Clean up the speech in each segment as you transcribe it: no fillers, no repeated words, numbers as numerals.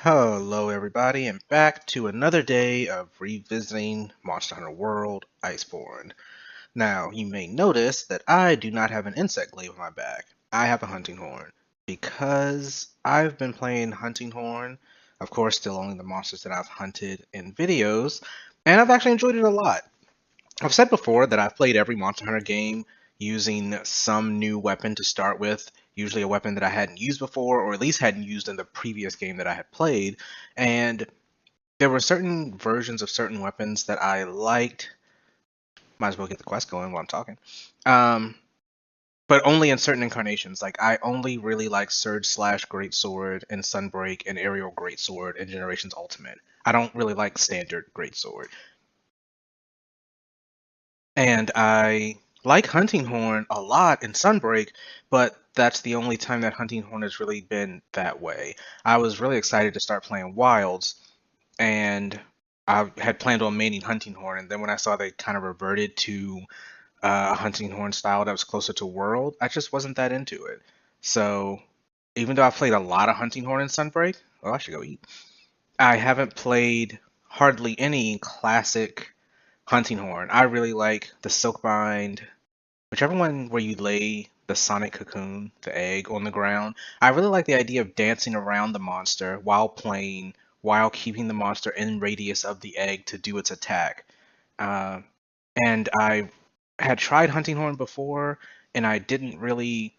Hello everybody, and back to another day of revisiting Monster Hunter World Iceborne. Now, you may notice that I do not have an insect glaive on my back. I have a hunting horn. Because I've been playing hunting horn, of course still only the monsters that I've hunted in videos, and I've actually enjoyed it a lot. I've said before that I've played every Monster Hunter game using some new weapon to start with, usually a weapon that I hadn't used before, or at least hadn't used in the previous game that I had played. And there were certain versions of certain weapons that I liked. Might as well get the quest going while I'm talking. Um, but only in certain incarnations. Like I only really like Surge Slash Greatsword and Sunbreak and Aerial Greatsword in Generations Ultimate. I don't really like Standard Greatsword. And I like Hunting Horn a lot in Sunbreak, but that's the only time that Hunting Horn has really been that way. I was really excited to start playing Wilds, and I had planned on maining Hunting Horn, and then when I saw they kind of reverted to a Hunting Horn style that was closer to World, I just wasn't that into it. So even though I've played a lot of Hunting Horn in Sunbreak, oh, I should go eat. I haven't played hardly any classic Hunting Horn. I really like the Silkbind, whichever one where you lay the sonic cocoon, the egg, on the ground. I really like the idea of dancing around the monster while playing, while keeping the monster in radius of the egg to do its attack. Uh, and I had tried Hunting Horn before, and I didn't really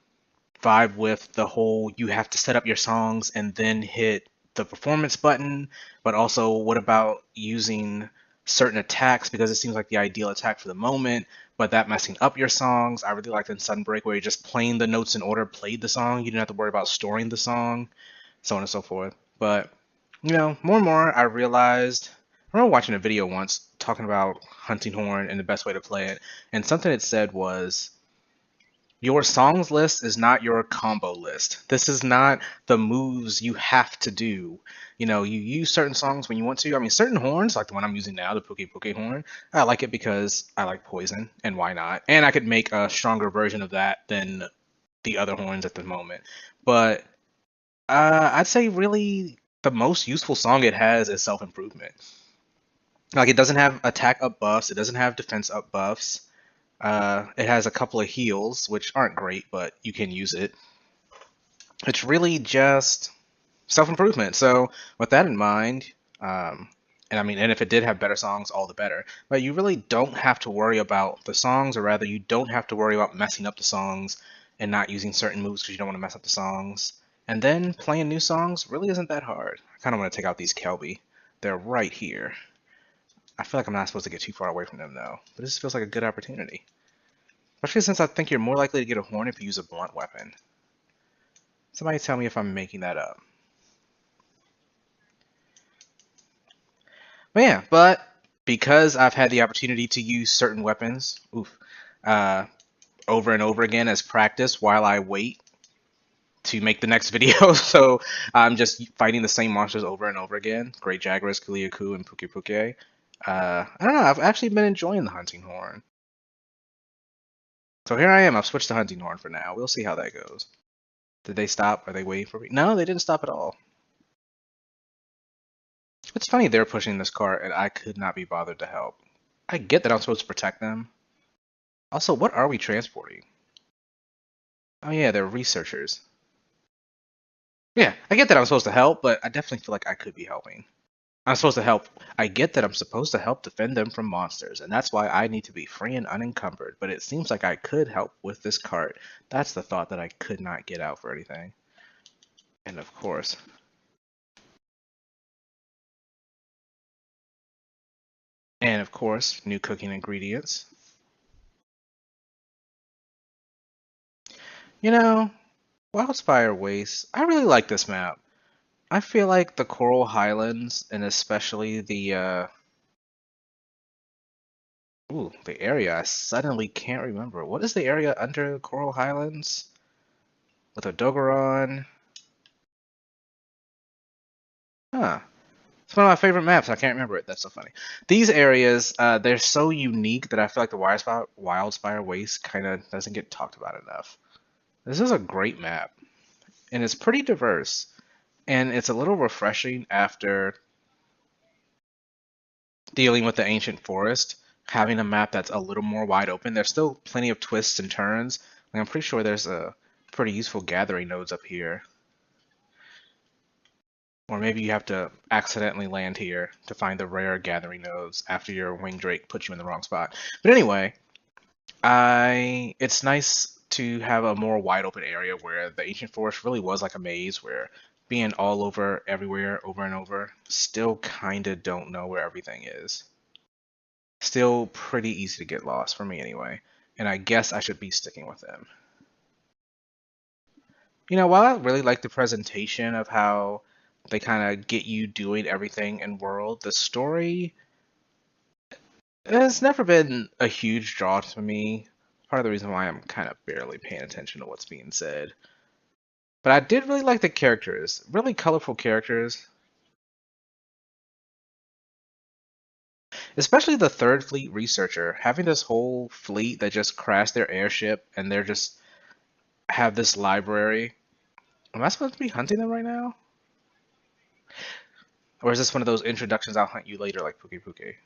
vibe with the whole you have to set up your songs and then hit the performance button, but also what about using certain attacks because it seems like the ideal attack for the moment, but that messing up your songs. I really liked in Sunbreak where you're just playing the notes in order, played the song, you didn't have to worry about storing the song, so on and so forth. But more and more I realized I remember watching a video once talking about Hunting Horn and the best way to play it, and something it said was your songs list is not your combo list. This is not the moves you have to do. You use certain songs when you want to. I mean, certain horns, like the one I'm using now, the Poke Poke horn, I like it because I like poison, and why not? And I could make a stronger version of that than the other horns at the moment. But I'd say really the most useful song it has is Self Improvement. Like it doesn't have attack up buffs, it doesn't have defense up buffs. It has a couple of heals, which aren't great, but you can use it. It's really just self-improvement. So with that in mind, and if it did have better songs, all the better. But you really don't have to worry about the songs, or rather, you don't have to worry about messing up the songs and not using certain moves because you don't want to mess up the songs. And then playing new songs really isn't that hard. I kind of want to take out these Kelby. They're right here. I feel like I'm not supposed to get too far away from them though, but this feels like a good opportunity. Especially since I think you're more likely to get a horn if you use a blunt weapon. Somebody tell me if I'm making that up. But because I've had the opportunity to use certain weapons, uh, over and over again as practice while I wait to make the next video, so I'm just fighting the same monsters over and over again. Great Jagras, Kuliaku, and Puke Puke. I don't know, I've actually been enjoying the Hunting Horn. So here I am, I've switched to Hunting Horn for now. We'll see how that goes. Did they stop? Are they waiting for me? No, they didn't stop at all. It's funny they're pushing this cart and I could not be bothered to help. I get that I'm supposed to protect them. Also, what are we transporting? Oh yeah, they're researchers. Yeah, I get that I'm supposed to help, but I definitely feel like I could be helping. I'm supposed to help. I get that I'm supposed to help defend them from monsters, and that's why I need to be free and unencumbered, but it seems like I could help with this cart. That's the thought that I could not get out for anything. And of course, new cooking ingredients. You know, Wildspire Waste, I really like this map. I feel like the Coral Highlands, and especially the area, I suddenly can't remember. What is the area under Coral Highlands? With Odogaron? Huh. It's one of my favorite maps. I can't remember it. That's so funny. These areas, they're so unique that I feel like the Wildspire Waste kind of doesn't get talked about enough. This is a great map, and it's pretty diverse. And it's a little refreshing after dealing with the ancient forest, having a map that's a little more wide open. There's still plenty of twists and turns. Like, I'm pretty sure there's a pretty useful gathering nodes up here. Or maybe you have to accidentally land here to find the rare gathering nodes after your wing drake puts you in the wrong spot. But anyway, it's nice to have a more wide open area where the ancient forest really was like a maze where being all over everywhere over and over still kind of don't know where everything is. Still pretty easy to get lost for me anyway, and I guess I should be sticking with them. While I really like the presentation of how they kind of get you doing everything in world, the story has never been a huge draw to me. Part of the reason why I'm kind of barely paying attention to what's being said. But I did really like the characters, really colorful characters, especially the Third Fleet researcher, having this whole fleet that just crashed their airship and they're just have this library. Am I supposed to be hunting them right now? Or is this one of those introductions I'll hunt you later like Pookie Pookie?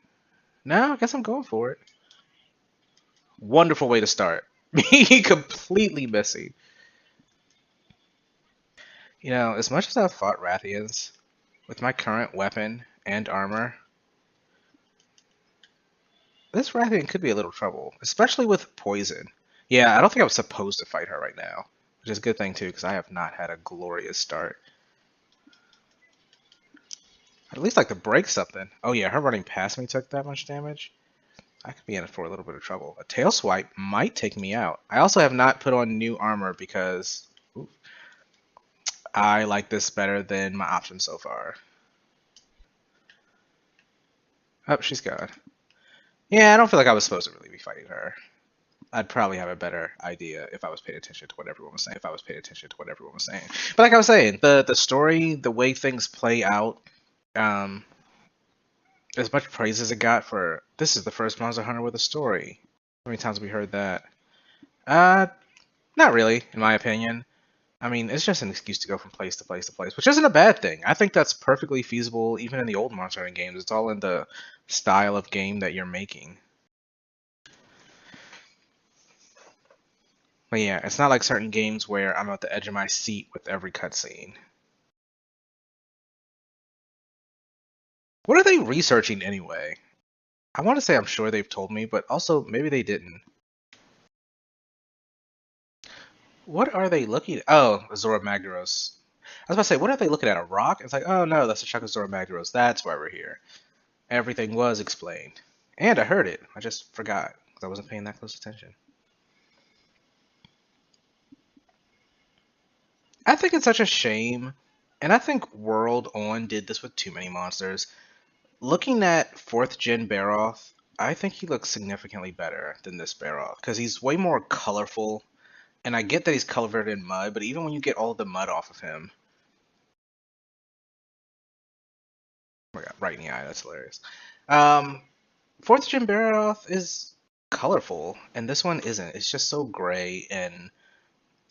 No, I guess I'm going for it. Wonderful way to start. Me completely missing. As much as I've fought Rathians, with my current weapon and armor, this Rathian could be a little trouble, especially with poison. Yeah, I don't think I was supposed to fight her right now, which is a good thing too, because I have not had a glorious start. I'd at least like to break something. Oh yeah, her running past me took that much damage. I could be in for a little bit of trouble. A tail swipe might take me out. I also have not put on new armor because I like this better than my options so far. Oh, she's gone. Yeah, I don't feel like I was supposed to really be fighting her. I'd probably have a better idea if I was paying attention to what everyone was saying. But like I was saying, the story, the way things play out, um, as much praise as it got for this is the first Monster Hunter with a story. How many times have we heard that? Uh, Not really, in my opinion. I mean, it's just an excuse to go from place to place to place, which isn't a bad thing. I think that's perfectly feasible even in the old Monster Hunter games. It's all in the style of game that you're making. But yeah, it's not like certain games where I'm at the edge of my seat with every cutscene. What are they researching anyway? I want to say I'm sure they've told me, but also maybe they didn't. What are they looking at? Oh, Azora Magdaros. I was about to say, what are they looking at? A rock? It's like, oh no, that's a chunk of Azora Magdaros. That's why we're here. Everything was explained. And I heard it. I just forgot because I wasn't paying that close attention. I think it's such a shame. And I think World On did this with too many monsters. Looking at 4th gen Barroth, I think he looks significantly better than this Barroth because he's way more colorful. And I get that he's covered in mud, but even when you get all the mud off of him, oh my god, right in the eye, that's hilarious. Um, 4th gen Barroth is colorful, and this one isn't. It's just so gray, and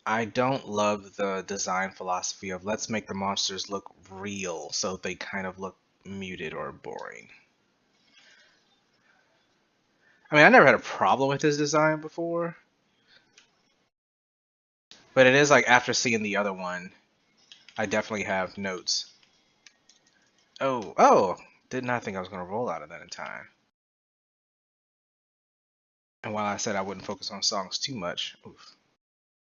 I don't love the design philosophy of let's make the monsters look real so they kind of look muted or boring. I mean, I never had a problem with his design before, but it is like after seeing the other one, I definitely have notes. Oh, did not think I was going to roll out of that in time. And while I said I wouldn't focus on songs too much, oof.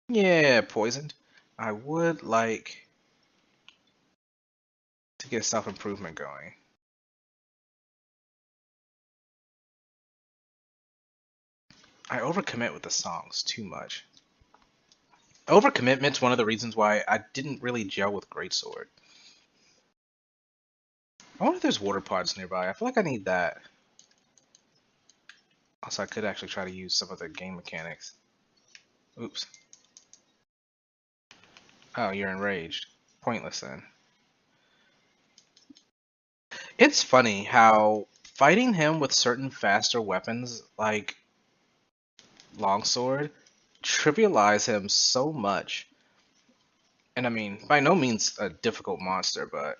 Yeah, poisoned. I would like to get self-improvement going. I overcommit with the songs too much. Overcommitment's one of the reasons why I didn't really gel with Greatsword. I wonder if there's water pods nearby. I feel like I need that. Also, I could actually try to use some of the game mechanics. Oops. Oh, you're enraged. Pointless then. It's funny how fighting him with certain faster weapons, like Longsword, trivialize him so much. And I mean, by no means a difficult monster, but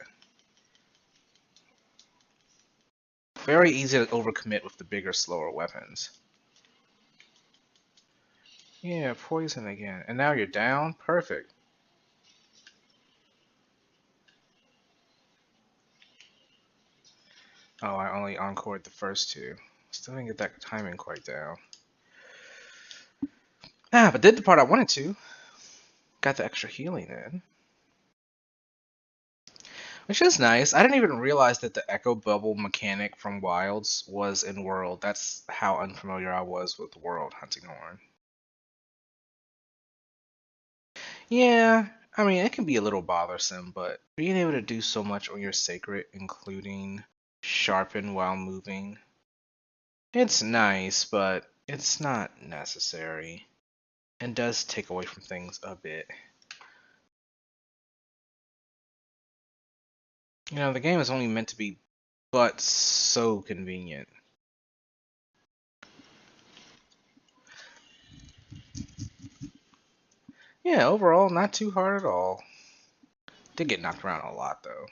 very easy to overcommit with the bigger, slower weapons. Yeah, poison again. And now you're down? Perfect. Oh, I only encored the first two. Still didn't get that timing quite down. Ah, but did the part I wanted to. Got the extra healing in. Which is nice. I didn't even realize that the echo bubble mechanic from Wilds was in World. That's how unfamiliar I was with World Hunting Horn. Yeah, I mean, it can be a little bothersome, but being able to do so much on your sacred, including sharpen while moving, it's nice, but it's not necessary. And does take away from things a bit. You know, the game is only meant to be but so convenient. Yeah, overall, not too hard at all. Did get knocked around a lot, though.